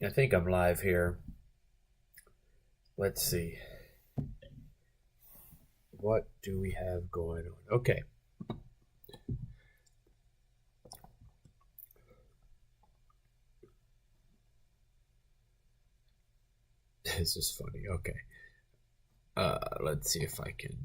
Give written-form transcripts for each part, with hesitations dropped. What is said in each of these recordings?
I think I'm live here. Let's see. What do we have going on? Okay. This is funny. Okay. Let's see if I can.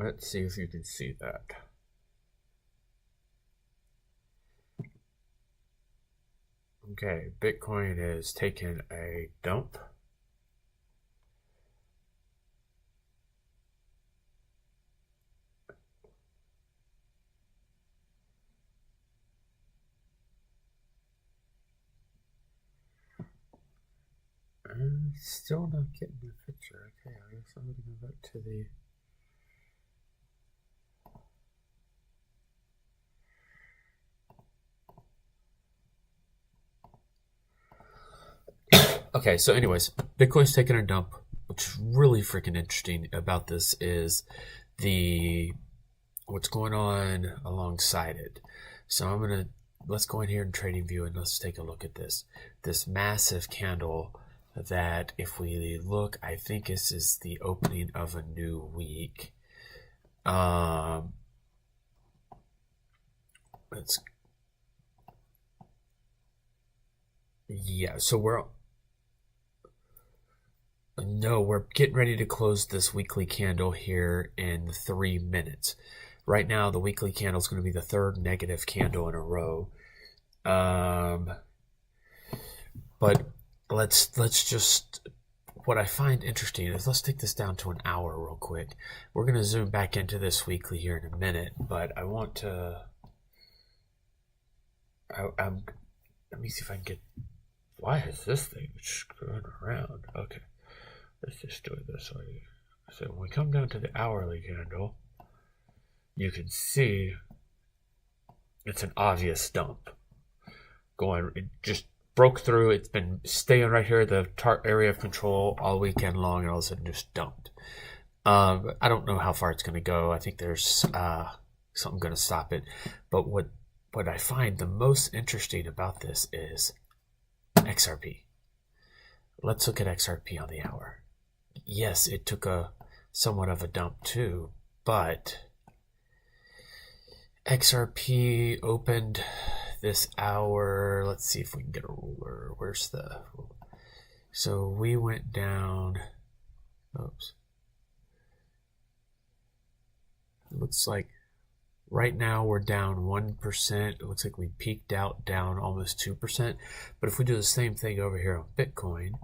Let's see if you can see that. Okay, Bitcoin is taking a dump. I'm still not getting the picture. Okay, I guess I'm going to go back to the. Okay, so anyways, Bitcoin's taking a dump. What's really freaking interesting about this is what's going on alongside it. So let's go in here in TradingView and let's take a look at this massive candle that, if we look, I think this is the opening of a new week. So we're getting ready to close this weekly candle here in 3 minutes. Right now, the weekly candle is going to be the third negative candle in a row. But let's just, what I find interesting is, let's take this down to an hour real quick. We're going to zoom back into this weekly here in a minute, but I want to, let me see if I can get, why is this thing screwing around? Okay. Let's just do it this way. So when we come down to the hourly candle, you can see it's an obvious dump. It just broke through. It's been staying right here, the area of control, all weekend long, and all of a sudden just dumped. I don't know how far it's going to go. I think there's something going to stop it. But what I find the most interesting about this is XRP. Let's look at XRP on the hour. Yes, it took a somewhat of a dump too, but XRP opened this hour. Let's see if we can get a ruler. Where's the... So we went down... Oops. It looks like right now we're down 1%. It looks like we peaked out down almost 2%. But if we do the same thing over here on Bitcoin...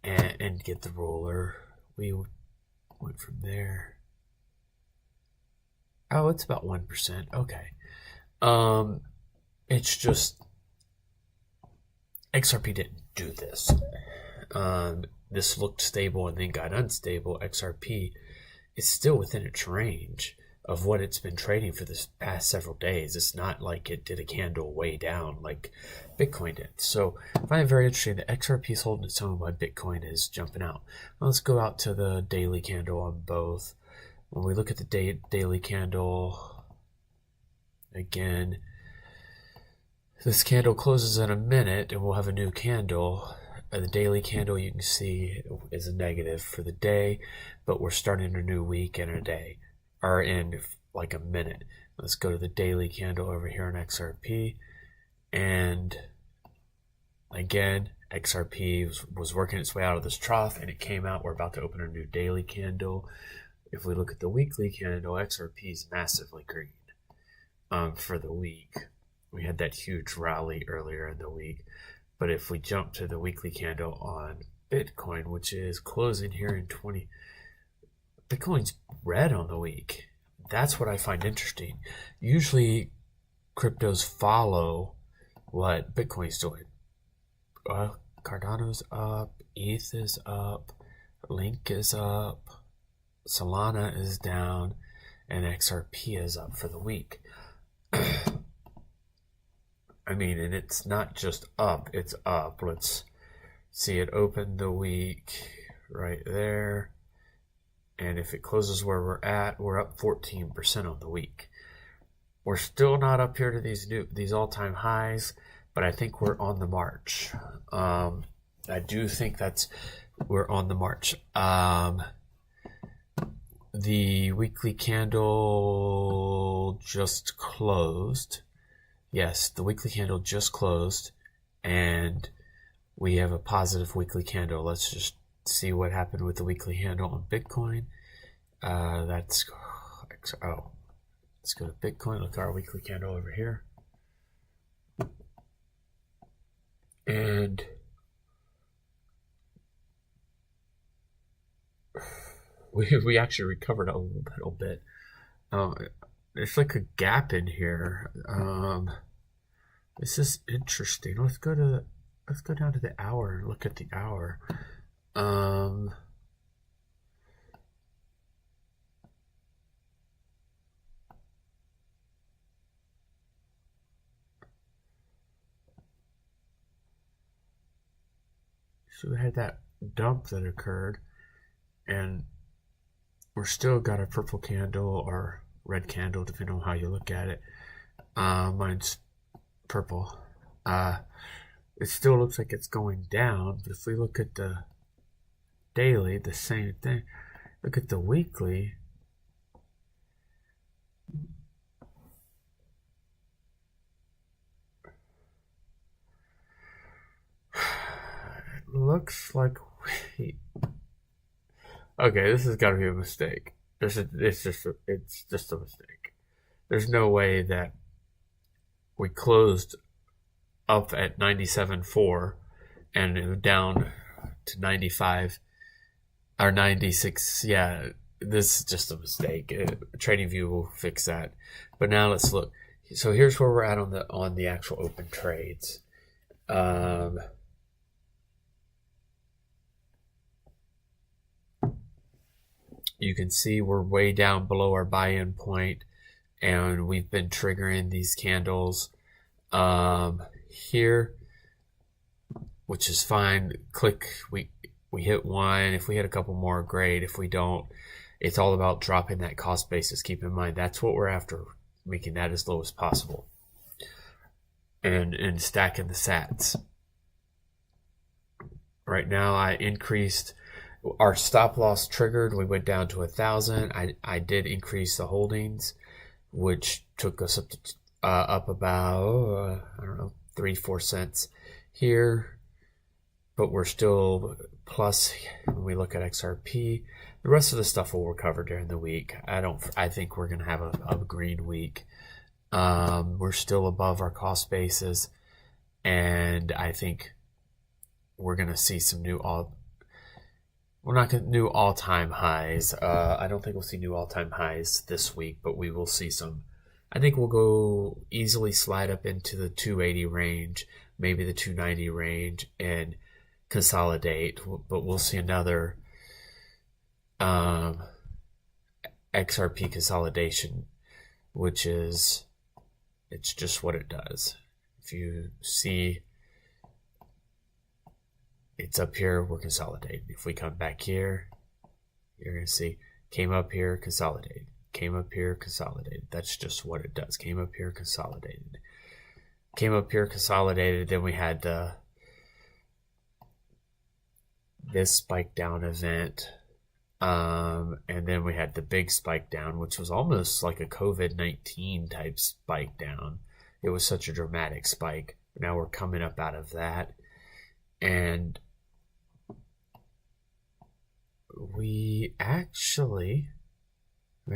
And get the ruler, we went from there. Oh, it's about 1%. Okay. It's just XRP didn't do this. This looked stable and then got unstable. XRP is still within its range of what it's been trading for this past several days. It's not like it did a candle way down like Bitcoin did. So I find it very interesting that XRP is holding its own while Bitcoin is jumping out. Now let's go out to the daily candle on both. When we look at the daily candle, again, this candle closes in a minute and we'll have a new candle. The daily candle, you can see, is a negative for the day, but we're starting a new week in a day. Or in like a minute. Let's go to the daily candle over here on XRP. And again, XRP was working its way out of this trough and it came out. We're about to open a new daily candle. If we look at the weekly candle, XRP is massively green for the week. We had that huge rally earlier in the week. But if we jump to the weekly candle on Bitcoin, which is closing here in 20, Bitcoin's red on the week. That's what I find interesting. Usually cryptos follow what Bitcoin's doing. Cardano's up, ETH is up, Link is up, Solana is down, and XRP is up for the week. I mean, and it's not just up, it's up. Let's see it open the week right there. And if it closes where we're at, we're up 14% on the week. We're still not up here to these all-time highs, but I think we're on the march. I do think we're on the march. The weekly candle just closed. Yes, the weekly candle just closed, and we have a positive weekly candle. Let's just see what happened with the weekly candle on Bitcoin. Let's go to Bitcoin. Look at our weekly candle over here. And we actually recovered a little bit. There's like a gap in here. This is interesting. Let's go down to the hour and look at the hour. So we had that dump that occurred, and we're still got a purple candle or red candle, depending on how you look at it. Mine's purple. It still looks like it's going down, but if we look at the daily, the same thing. Look at the weekly. It looks like okay, this has got to be a mistake. It's just a mistake. There's no way that we closed up at 97.4 and down to 95 or 96. Yeah, this is just a mistake. TradingView will fix that. But now let's look. So here's where we're at on the actual open trades. You can see we're way down below our buy-in point, and we've been triggering these candles here, which is fine. Click, we hit one. If we hit a couple more, great. If we don't, it's all about dropping that cost basis. Keep in mind, that's what we're after, making that as low as possible, and stacking the sats. Right now, I increased our stop loss triggered. We went down to 1,000. I did increase the holdings, which took us up about I don't know, 3-4 cents here, but we're still plus when we look at XRP. The rest of the stuff will recover during the week. I think we're gonna have a green week. We're still above our cost basis, and I think we're gonna see some new all-time highs. I don't think we'll see new all-time highs this week, but we will see some. I think we'll go easily slide up into the 280 range, maybe the 290 range, and consolidate. But we'll see another XRP consolidation, which is, it's just what it does. If you see it's up here, we're consolidating. If we come back here, you're going to see came up here, consolidated. Came up here, consolidated. That's just what it does. Came up here, consolidated. Came up here, consolidated. Then we had this spike down event. And then we had the big spike down, which was almost like a COVID-19 type spike down. It was such a dramatic spike. Now we're coming up out of that. And we have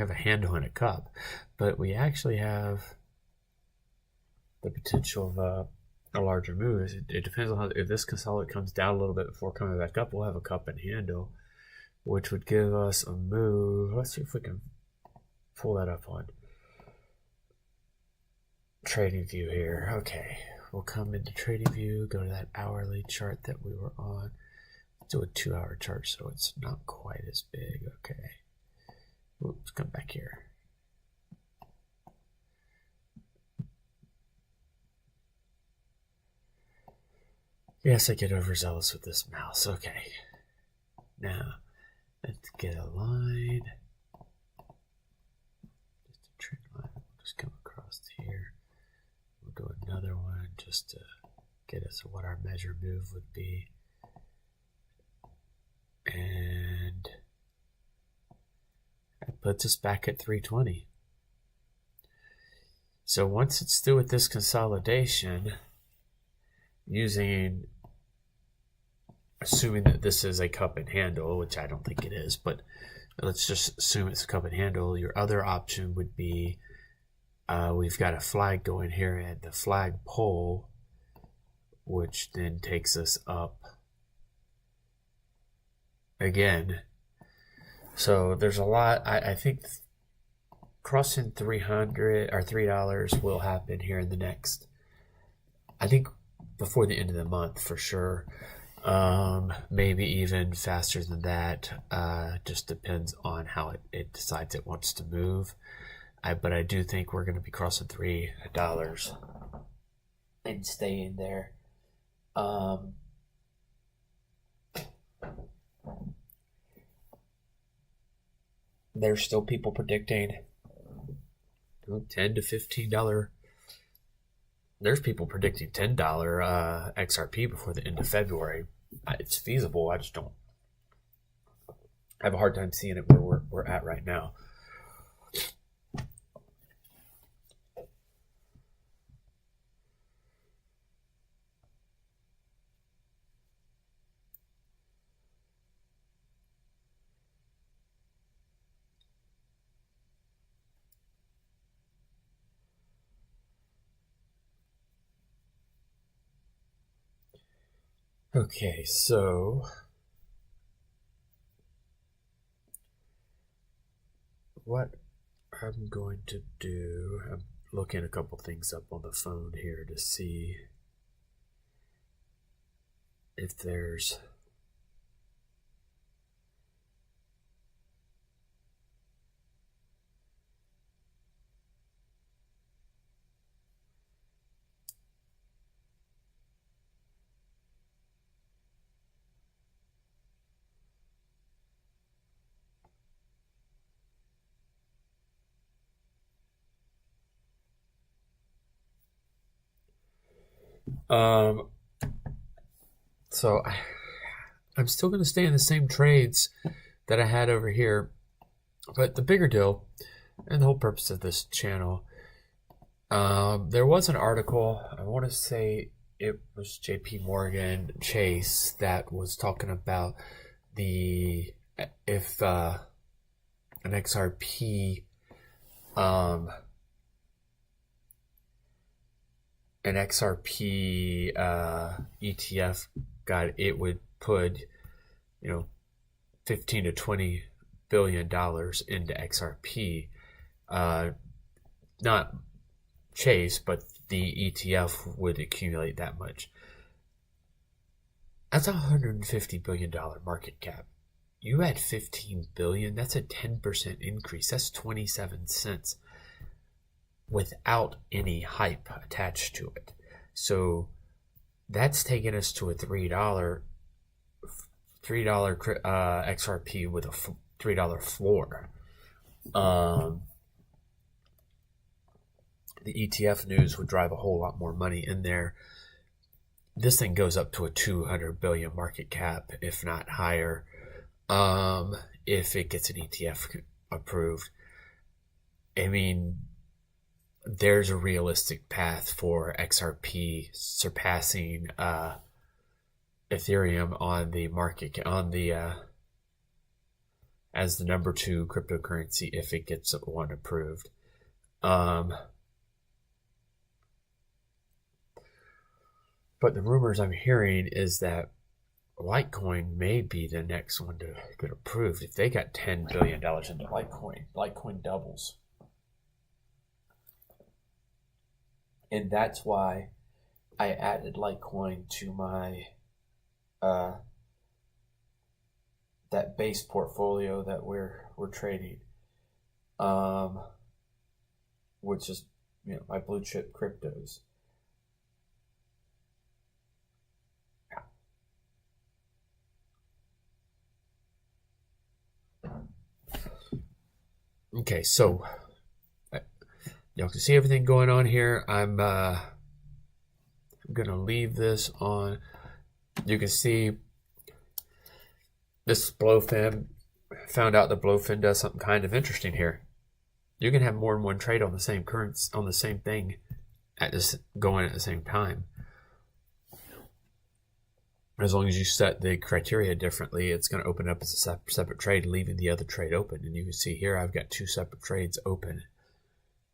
a handle in a cup, but we actually have the potential of a larger move. It depends on if this consolidate comes down a little bit before coming back up, we'll have a cup and handle, which would give us a move. Let's see if we can pull that up on Trading View here. Okay, we'll come into Trading View, go to that hourly chart that we were on. Let's do a 2-hour chart so it's not quite as big. Okay, let's come back here. Yes, I get overzealous with this mouse. Okay, now let's get a line. Just a trend line. We'll just come across here. We'll do another one just to get us what our measure move would be. And that puts us back at 320. So once it's through with this consolidation, assuming that this is a cup and handle, which I don't think it is, but let's just assume it's a cup and handle. Your other option would be we've got a flag going here at the flag pole, which then takes us up again. So there's a lot. I think crossing 300 or $3 will happen here in the next, I think before the end of the month for sure. Maybe even faster than that. Just depends on how it decides it wants to move. But I do think we're going to be crossing $3 and staying there. There's still people predicting $10 to $15. There's people predicting $10 XRP before the end of February. It's feasible. I just don't have a hard time seeing it where we're at right now. Okay, so what I'm going to do, I'm looking a couple things up on the phone here to see if there's so I'm still going to stay in the same trades that I had over here, but the bigger deal and the whole purpose of this channel, there was an article, I want to say it was JP Morgan Chase, that was talking about if an XRP ETF it would put 15 to 20 billion dollars into XRP. Not Chase, but the ETF would accumulate that much. That's a $150 billion market cap. You add 15 billion, that's a 10% increase. That's 27 cents without any hype attached to it. So that's taking us to a $3 XRP with a $3 floor. The ETF news would drive a whole lot more money in there. This thing goes up to a 200 billion market cap, if not higher. if it gets an ETF approved. I mean, there's a realistic path for XRP surpassing Ethereum on the market as the number 2 cryptocurrency if it gets one approved. But the rumors I'm hearing is that Litecoin may be the next one to get approved. If they got $10 billion into Litecoin doubles. And that's why I added Litecoin to my that base portfolio that we're trading, which is my blue chip cryptos. Okay, so y'all can see everything going on here. I'm gonna leave this on. You can see this Blowfin. Found out that Blowfin does something kind of interesting here. You can have more than one trade on the same currency, on the same thing, going at the same time. As long as you set the criteria differently, it's going to open up as a separate trade, leaving the other trade open. And you can see here, I've got 2 separate trades open.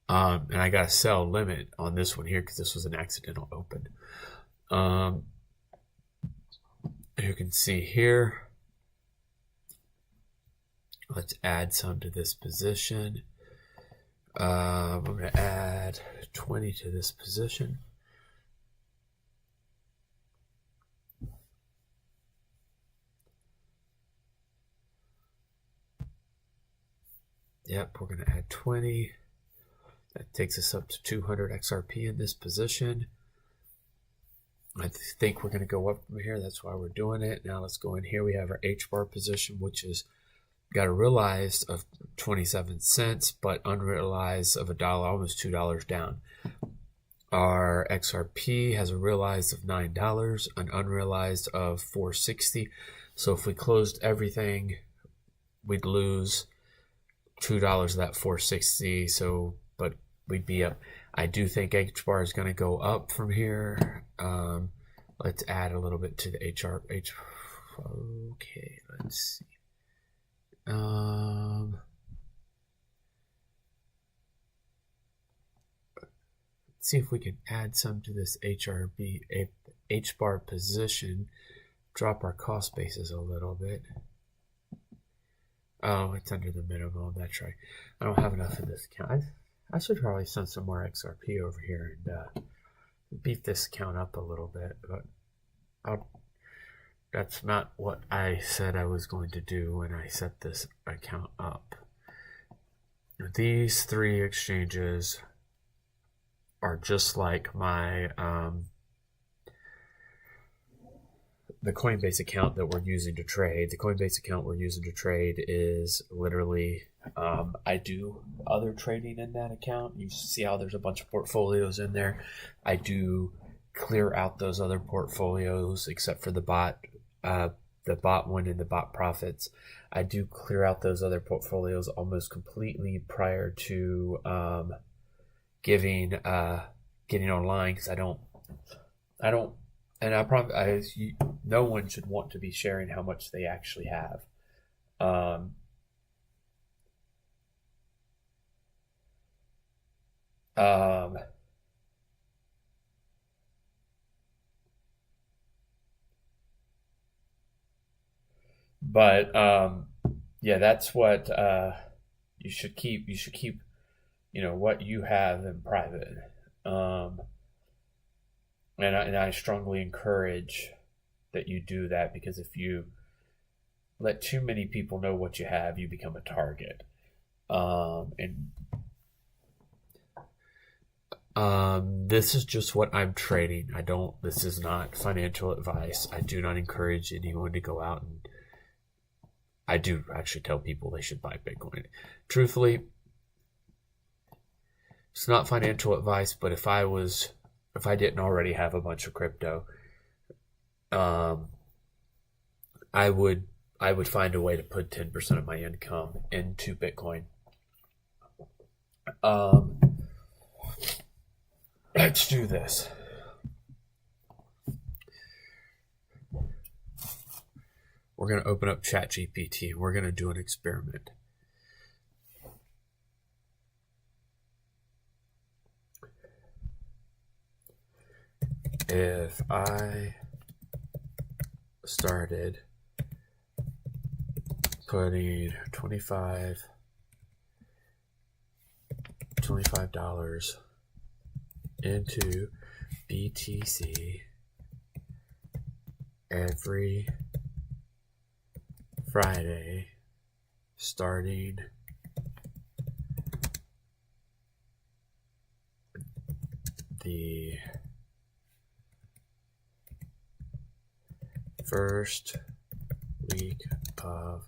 And I got a sell limit on this one here because this was an accidental open. You can see here. Let's add some to this position. We're going to add 20 to this position. Yep, we're going to add 20. That takes us up to 200 XRP in this position. I think we're going to go up from here. That's why we're doing it. Now let's go in here. We have our H-bar position, which is got a realized of 27 cents, but unrealized of $1, almost $2 down. Our XRP has a realized of $9, an unrealized of $4.60. So if we closed everything, we'd lose $2 of that $4.60. So, but we'd be up. I do think H-bar is going to go up from here. Let's add a little bit to the HR. Okay, let's see. Let's see if we can add some to this H-bar position. Drop our cost basis a little bit. Oh, it's under the minimum. That's right. I don't have enough in this account. I should probably send some more XRP over here and beef this account up a little bit, but that's not what I said I was going to do when I set this account up. These 3 exchanges are just like my the Coinbase account that we're using to trade. The Coinbase account we're using to trade is literally I do other trading in that account. You see how there's a bunch of portfolios in there. I do clear out those other portfolios except for the bot one and the bot profits. I do clear out those other portfolios almost completely prior to getting online, because I don't, and I promise no one should want to be sharing how much they actually have. But yeah, that's what you should keep. You should keep, what you have in private. And I strongly encourage that you do that, because if you let too many people know what you have, you become a target. This is just what I'm trading. This is not financial advice. I do not encourage anyone to go out and I do actually tell people they should buy Bitcoin. Truthfully, it's not financial advice, but if I didn't already have a bunch of crypto, I would I would find a way to put 10% of my income into Bitcoin. Let's do this. We're going to open up ChatGPT and we're going to do an experiment. If I started putting $25 into BTC every Friday starting the first week of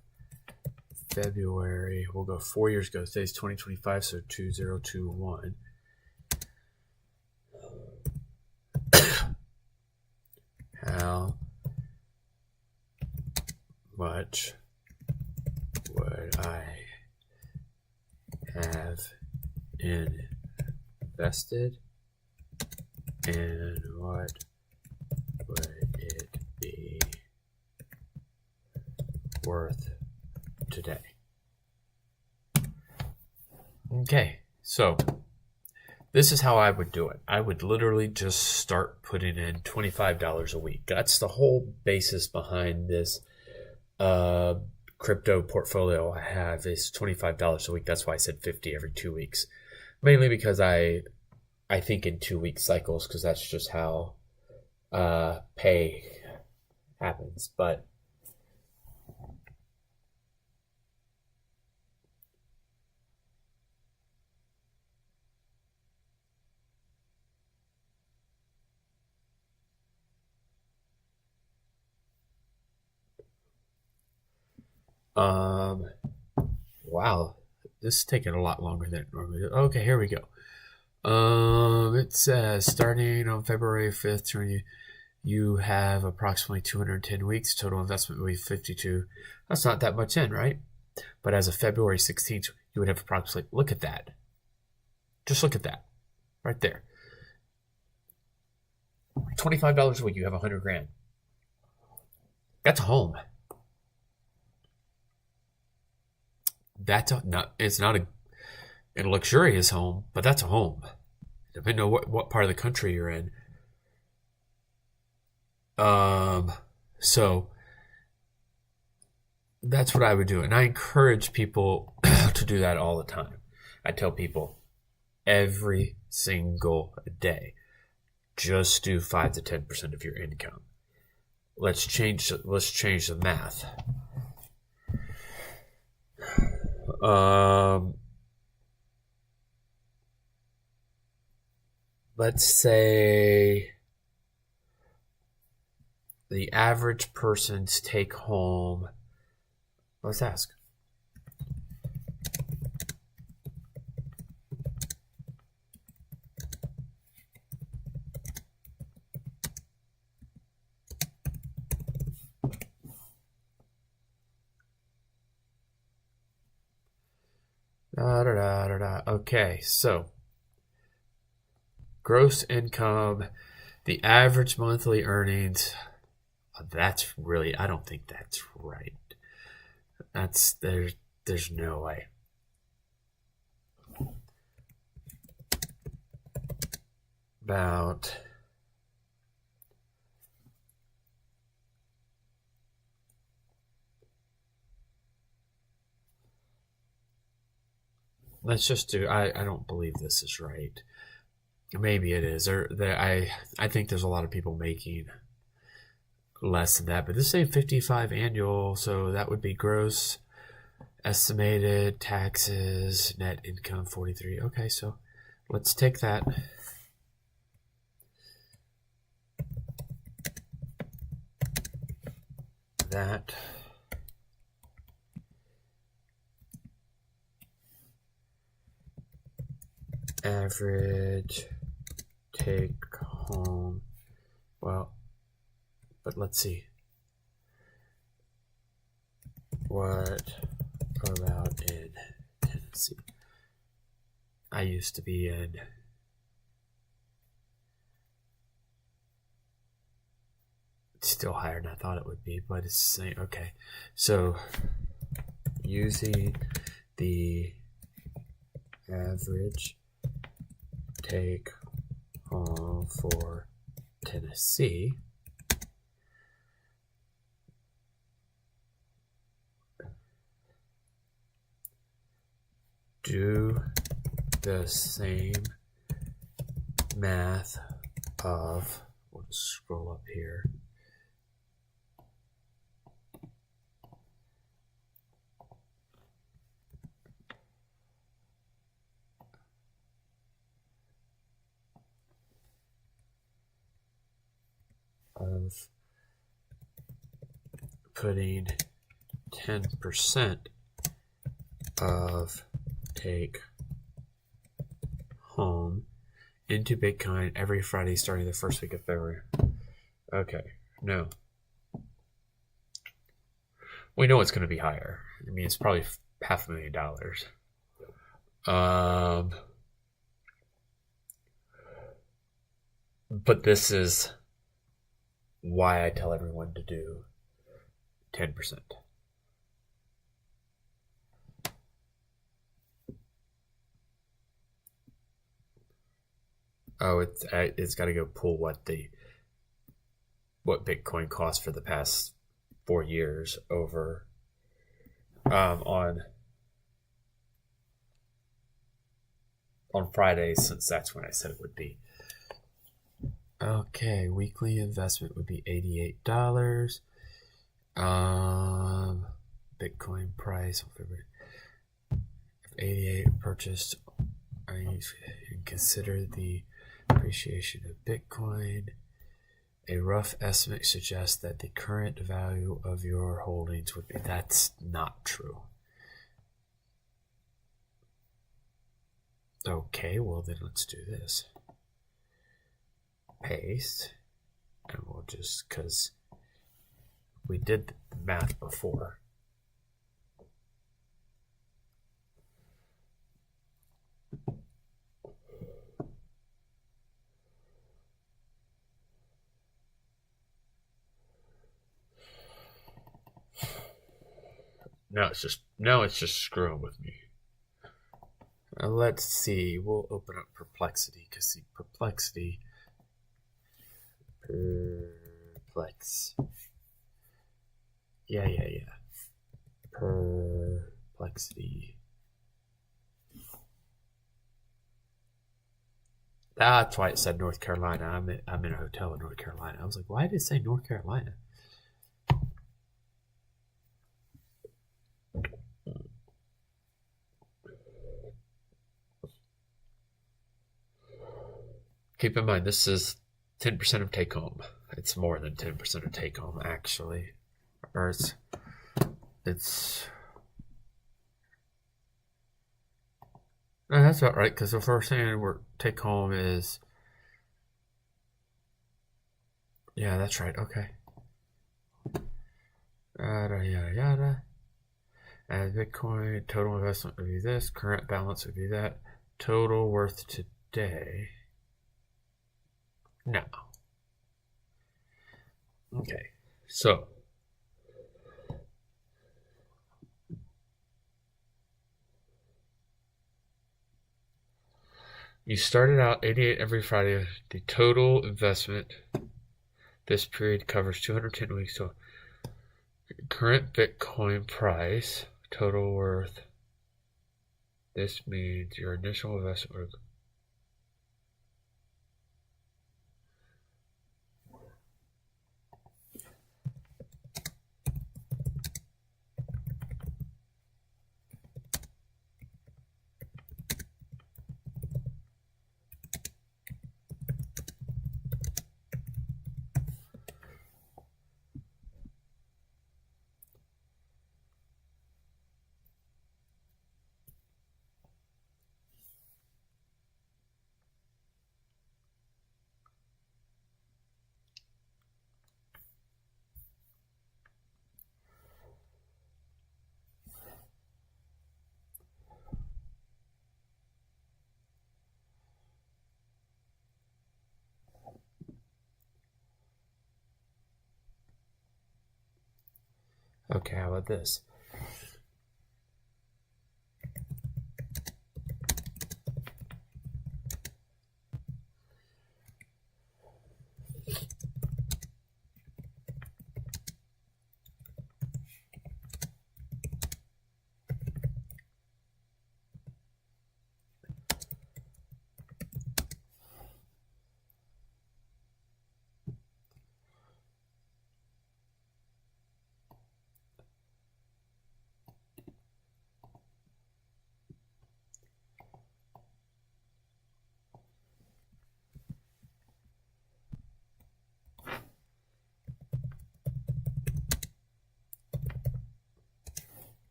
February. We'll go 4 years ago. Today's 2025, so 2021. How much would I have invested, and what would it be worth today? Okay, so this is how I would do it. I would literally just start putting in $25 a week. That's the whole basis behind this crypto portfolio I have, is $25 a week. That's why I said 50 every 2 weeks. Mainly because I think in 2 week cycles, because that's just how pay happens. But wow, this is taking a lot longer than it normally does. Okay, here we go. It says starting on February 5th, you have approximately 210 weeks. Total investment will be 52. That's not that much in, right? But as of February 16th, you would have approximately, look at that. Just look at that right there. $25 a week, you have 100 grand. That's a home. It's not a luxurious home, but that's a home. Depending on what part of the country you're in. So that's what I would do. And I encourage people to do that all the time. I tell people every single day, just do 5 to 10% of your income. Let's change the math. Let's say the average person's take home, let's ask. Okay, so gross income, the average monthly earnings. That's really, I don't think that's right. There's no way. About let's just do, I don't believe this is right. Maybe it is. I think there's a lot of people making less than that, but this is a 55 annual, so that would be gross, estimated taxes, net income 43. Okay, so let's take that. That average take home, well, but let's see. What about in Tennessee? I used to be in still higher than I thought it would be, but it's saying okay. So using the average take home for Tennessee, do the same math of, we'll just scroll up here, of putting 10% of take home into Bitcoin every Friday starting the first week of February. Okay, no. We know it's going to be higher. I mean, it's probably $500,000. But this is why I tell everyone to do 10%. Oh, it's got to go pull what Bitcoin cost for the past 4 years over on Fridays, since that's when I said it would be. Okay, weekly investment would be $88. Bitcoin price on February 88 purchased. I consider the appreciation of Bitcoin. A rough estimate suggests that the current value of your holdings would be. That's not true. Okay, well then let's do this. Paste, and we'll just, because we did the math before. Now it's just screwing with me. Let's see. We'll open up Perplexity, because see, Perplex. Yeah. Perplexity. That's why it said North Carolina. I'm in a hotel in North Carolina. I was like, why did it say North Carolina? Keep in mind, this is 10% of take home. It's more than 10% of take home, actually. Or it's no, that's about right, because if we're saying we're take home is, yeah, that's right. Okay. Yada. And Bitcoin total investment would be this. Current balance would be that. Total worth today. No. Okay. So you started out 88 every Friday. The total investment this period covers 210 weeks. So current Bitcoin price, total worth. This means your initial investment. Okay, how about this?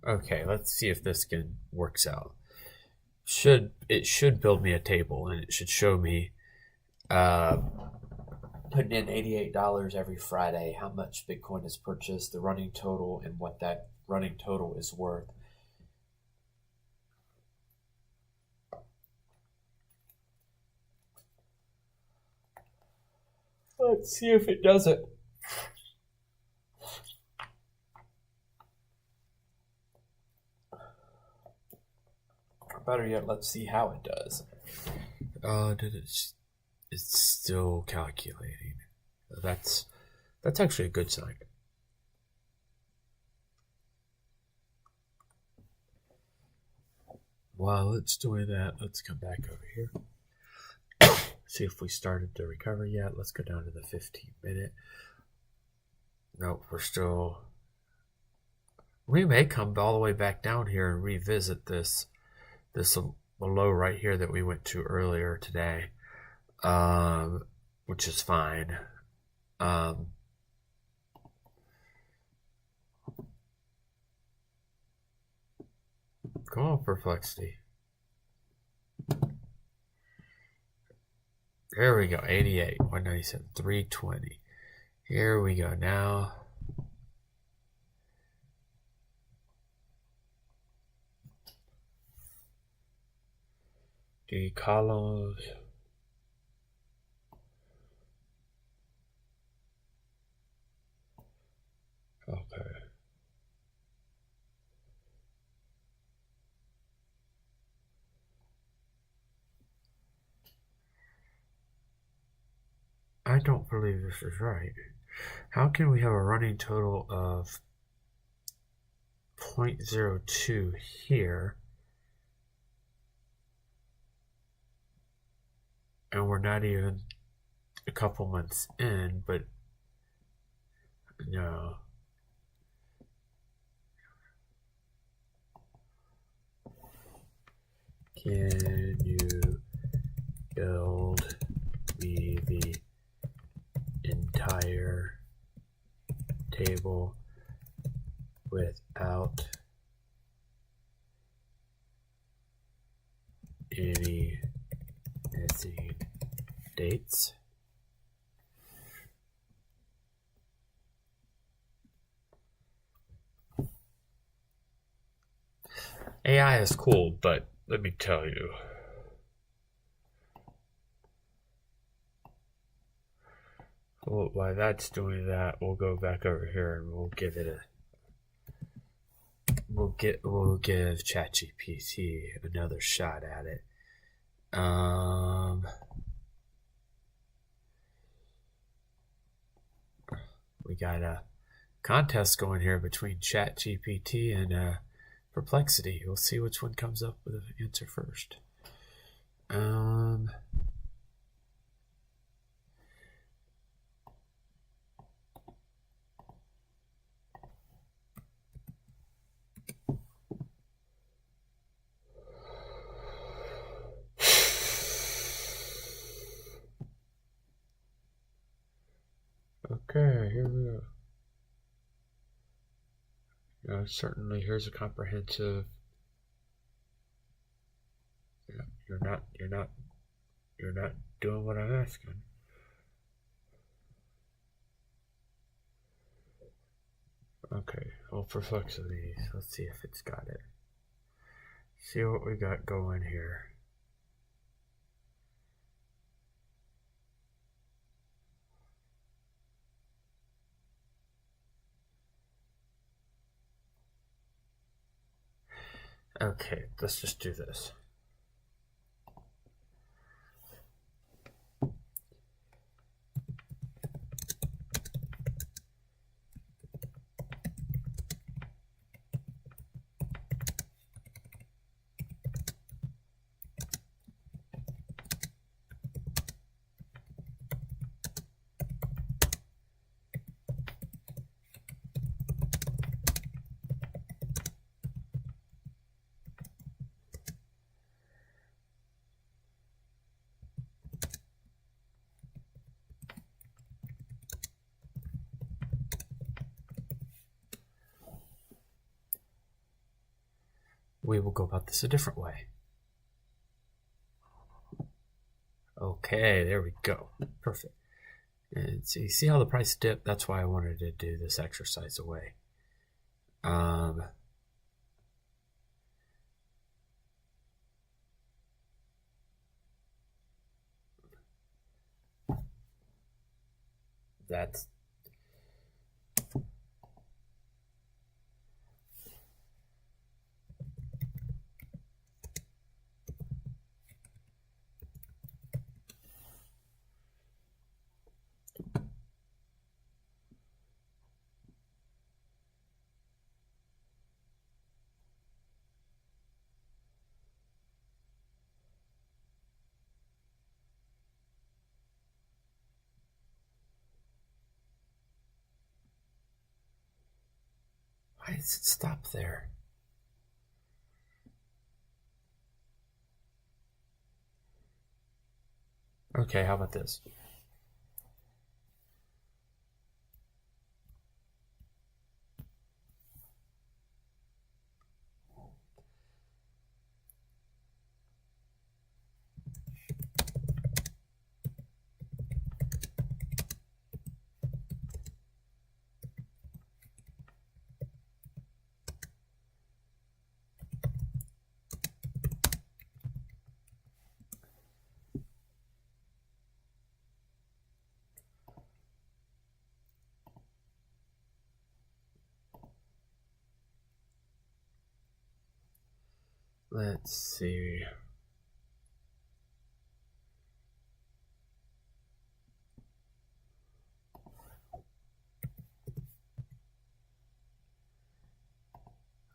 Okay, let's see if this works out. It should build me a table, and it should show me putting in $88 every Friday, how much Bitcoin is purchased, the running total, and what that running total is worth. Let's see if it does it. Or better yet, let's see how it does. It's still calculating. That's actually a good sign. While it's doing that, let's come back over here. See if we started the recovery yet. Let's go down to the 15-minute. Nope, we're still... We may come all the way back down here and revisit this low right here that we went to earlier today, which is fine. Come on, Perplexity. There we go, 88, 197, 320. Here we go now. The columns. Okay. I don't believe this is right. How can we have a running total of 0.02 here, and we're not even a couple months in, but no. Can you build me the entire table without any missing dates? AI is cool, but let me tell you. Well, while that's doing that, we'll go back over here and we'll give it a. We'll give ChatGPT another shot at it. We got a contest going here between ChatGPT and Perplexity. We'll see which one comes up with an answer first. Okay, here we go. Certainly, here's a comprehensive. You're not doing what I'm asking. Okay, well, Perplexity. Let's see if it's got it. See what we got going here. Okay, let's just do this. We will go about this a different way. Okay, there we go. Perfect. And see how the price dipped? That's why I wanted to do this exercise away. That's why does it stop there? Okay, how about this? Let's see.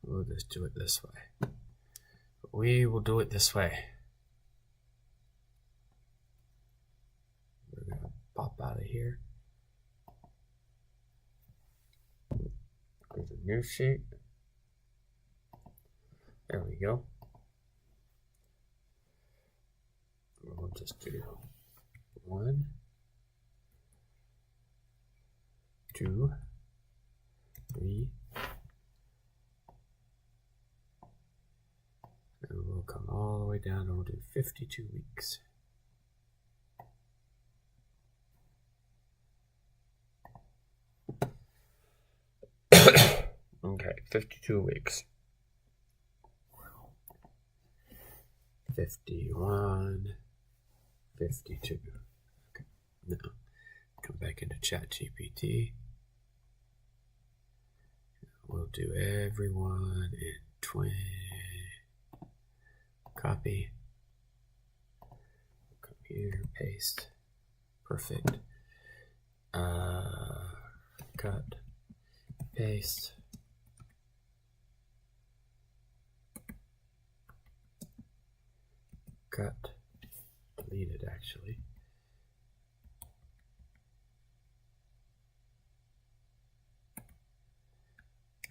We'll just do it this way. We will do it this way. We're going to pop out of here. There's a new sheet. There we go. We'll just do 1, 2, 3. And we'll come all the way down and we'll do 52 weeks. Okay, 52 weeks. 51, 52. Okay. Now, come back into ChatGPT. We'll do everyone in 20. Copy. Come here, paste. Perfect. Cut. Paste. Cut. Delete it, actually.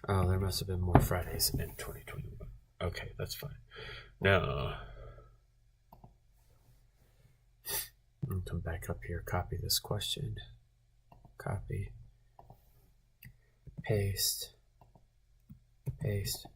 Oh, there must have been more Fridays in 2021. Okay, that's fine. Now, I'll come back up here, copy this question. Copy. Paste. Paste.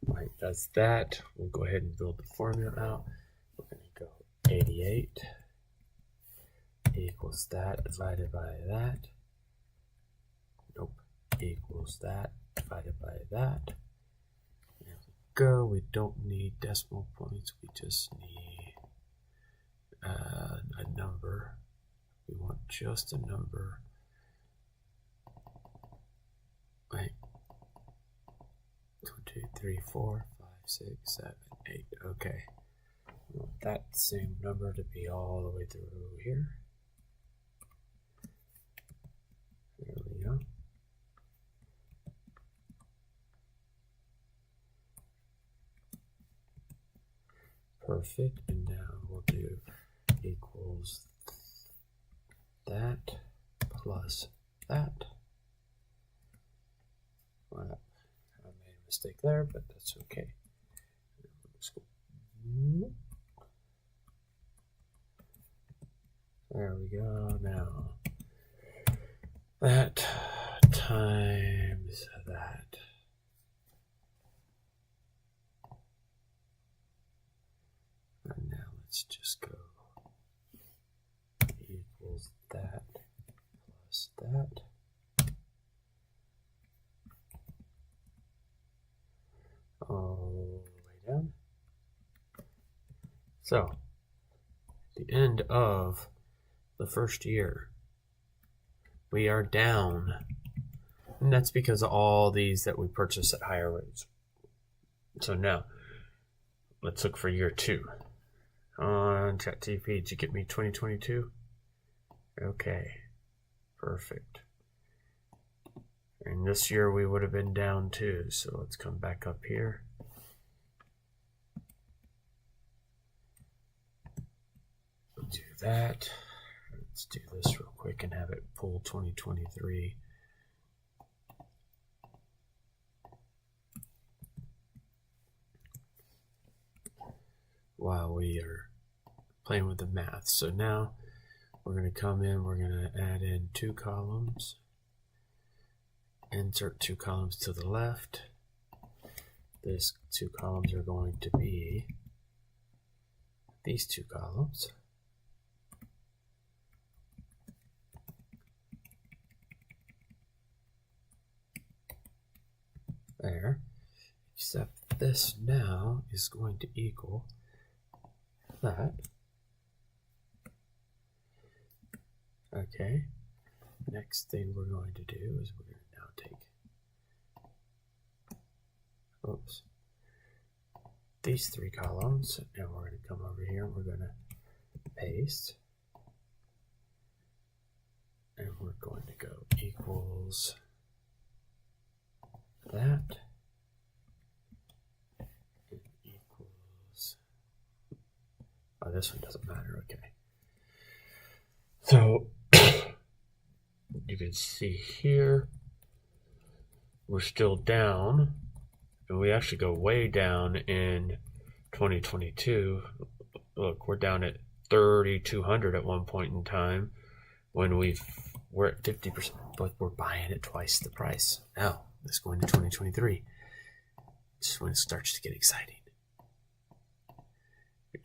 Right, does that. We'll go ahead and build the formula out. We're going to go 88 equals that divided by that. Nope. Equals that divided by that. There we go. We don't need decimal points. We just need a number. We want just a number. Right. 1, 2, 3, 4, 5, 6, 7, 8. Okay. We want that same number to be all the way through here. There we go. Perfect. And now we'll do equals that plus that. Well, I made a mistake there, but that's okay. There we go. Now that times that. And now let's just go equals that plus that. All the way down. So, at the end of the first year, we are down. And that's because of all these that we purchased at higher rates. So now, let's look for year 2. On ChatGPT, did you get me 2022? Okay, perfect. And this year we would have been down too, so let's come back up here. We'll do that. Let's do this real quick and have it pull 2023. While we are playing with the math. So now we're going to come in, we're going to add in 2 columns. Insert 2 columns to the left. These 2 columns are going to be these 2 columns. There. Except this now is going to equal that. Okay. Next thing we're going to do is we're going to now take these 3 columns, and we're going to come over here and we're going to paste, and we're going to go equals that and equals, oh, this one doesn't matter. Okay, so you can see here we're still down, and we actually go way down in 2022. Look, we're down at 3,200 at one point in time when we're at 50%, but we're buying at twice the price. Now let's go into 2023. This is when it starts to get exciting.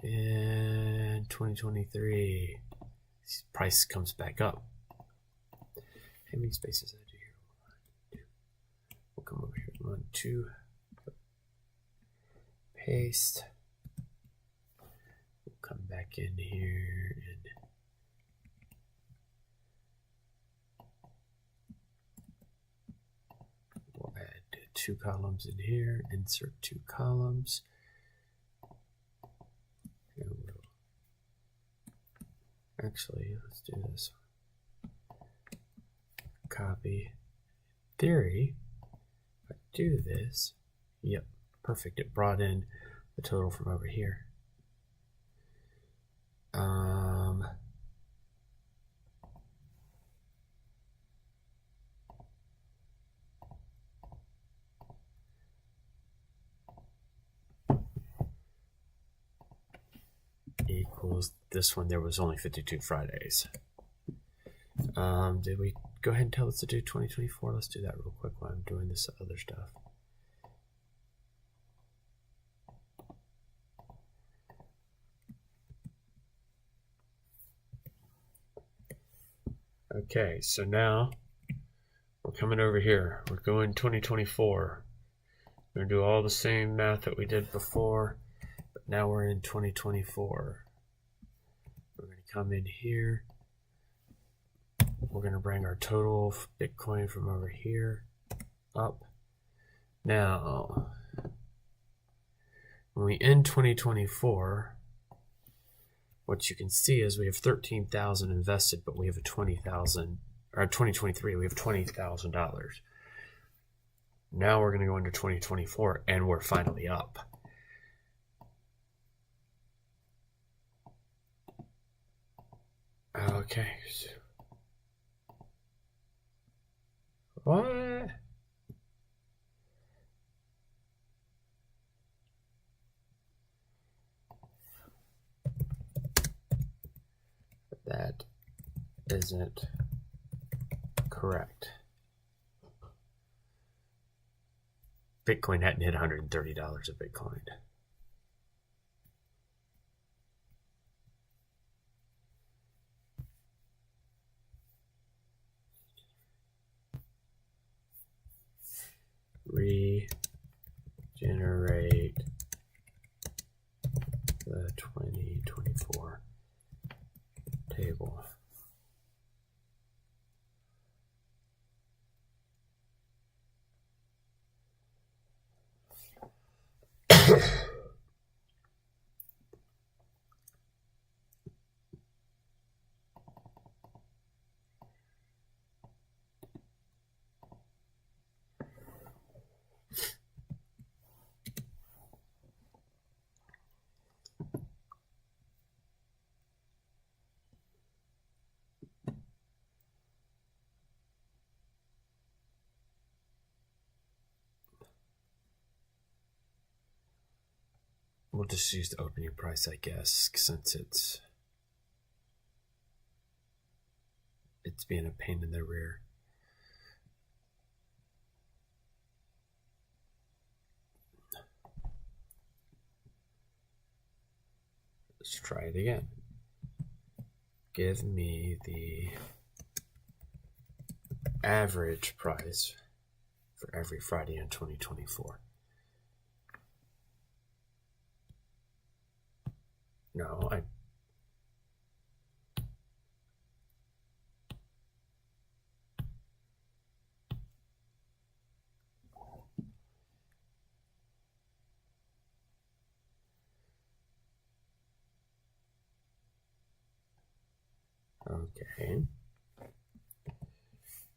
in 2023, price comes back up. How many spaces I do here? We'll come over here. 1, 2. Paste. We'll come back in here and we'll add 2 columns in here. Insert 2 columns. Actually, let's do this. Copy. Theory. If I do this, yep, perfect. It brought in the total from over here. Equals this one. There was only 52 Fridays. Did we go ahead and tell us to do 2024? Let's do that real quick while I'm doing this other stuff. Okay, so now we're coming over here. We're going 2024. We're going to do all the same math that we did before, but now we're in 2024. We're going to come in here. We're going to bring our total Bitcoin from over here up. Now, when we end 2024, what you can see is we have 13,000 invested, but we have a 20,000, or 2023, we have $20,000. Now we're going to go into 2024 and we're finally up. Okay. What? That isn't correct. Bitcoin hadn't hit $130 a Bitcoin. Regenerate the 2024 table. We'll just use the opening price, I guess, since it's being a pain in the rear. Let's try it again. Give me the average price for every Friday in 2024. No, okay.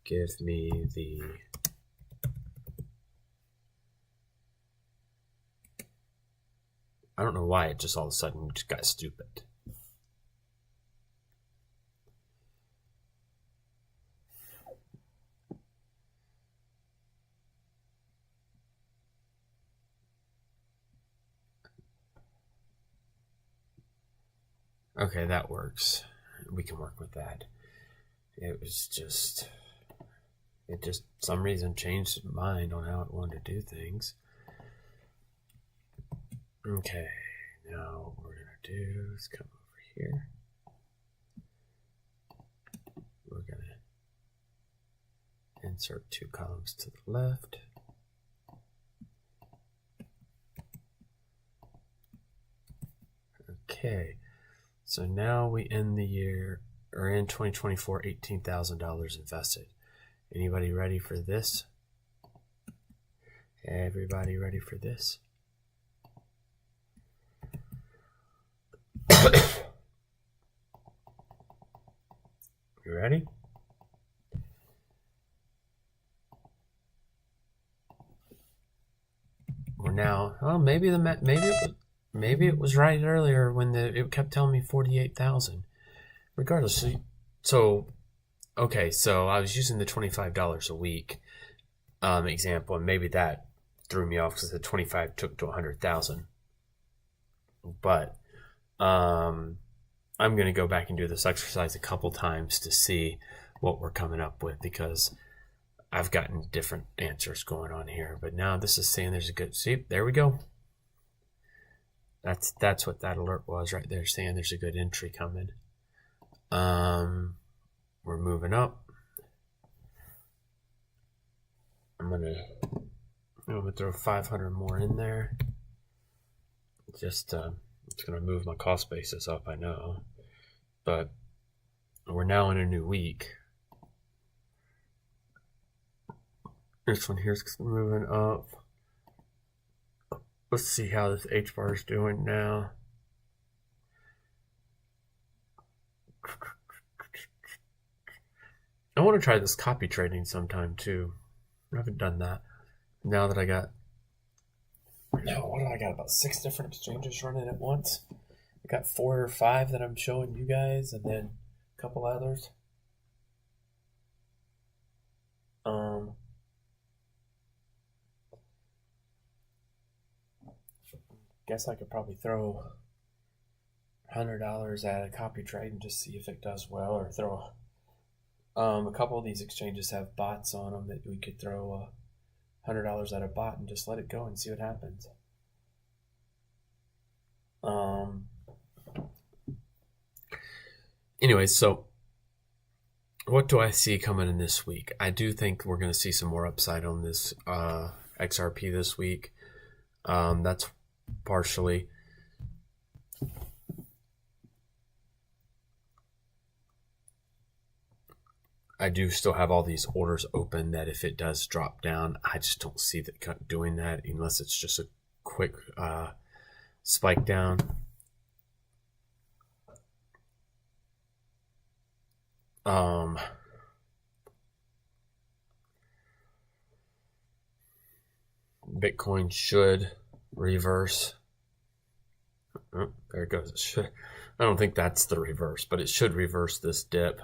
Give me the I don't know why it just all of a sudden just got stupid. Okay, that works. We can work with that. It just some reason changed its mind on how it wanted to do things. Okay, now we're going to do is come over here. We're going to insert 2 columns to the left. Okay, so now we end the year, or in 2024, $18,000 invested. Anybody ready for this? Everybody ready for this? You ready? We're now, oh, maybe it was right earlier when it kept telling me 48,000. Regardless, so okay, so I was using the $25 a week example, and maybe that threw me off because the 25 took to 100,000. But I'm going to go back and do this exercise a couple times to see what we're coming up with, because I've gotten different answers going on here. But now this is saying there's a good, see, there we go. That's what that alert was right there, saying there's a good entry coming. We're moving up. I'm gonna throw 500 more in there. Just it's gonna move my cost basis up, I know, but we're now in a new week. This one here's moving up. Let's see how this H bar is doing now. I want to try this copy trading sometime too. I haven't done that. Now that I got, what do I got? About 6 different exchanges running at once. I got 4 or 5 that I'm showing you guys, and then a couple others. Guess I could probably throw $100 at a copy trade and just see if it does well, or throw a couple of these exchanges have bots on them that we could throw $100 at a bot and just let it go and see what happens. Anyway, so what do I see coming in this week? I do think we're going to see some more upside on this XRP this week. That's partially. I do still have all these orders open that if it does drop down, I just don't see that doing that unless it's just a quick spike down. Bitcoin should reverse. Oh, there it goes. It should. I don't think that's the reverse, but it should reverse this dip.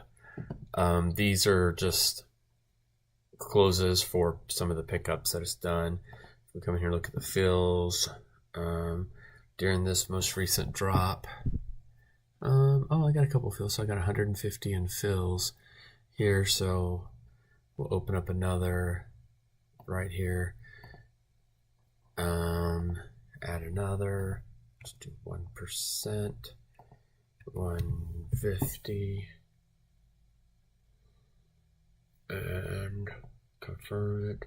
These are just closes for some of the pickups that it's done. If we come in here and look at the fills during this most recent drop. I got a couple fills, so I got 150 in fills here, so we'll open up another right here. Add another. Let's do 1%, 150, and confirm it.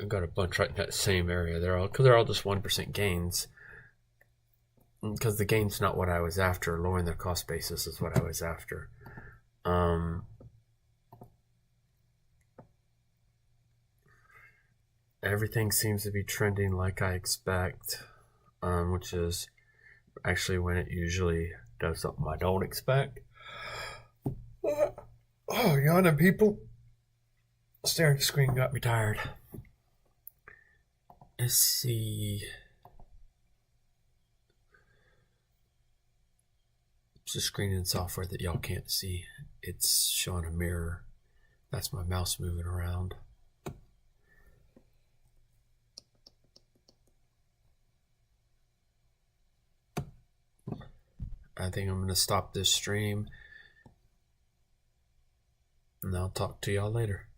I got a bunch right in that same area. They're all just 1% gains. Because the gain's not what I was after. Lowering their cost basis is what I was after. Everything seems to be trending like I expect, which is actually when it usually does something I don't expect. Oh, yawning people. Staring at the screen got me tired. Let's see. It's a screening software that y'all can't see. It's showing a mirror. That's my mouse moving around. I think I'm going to stop this stream, and I'll talk to y'all later.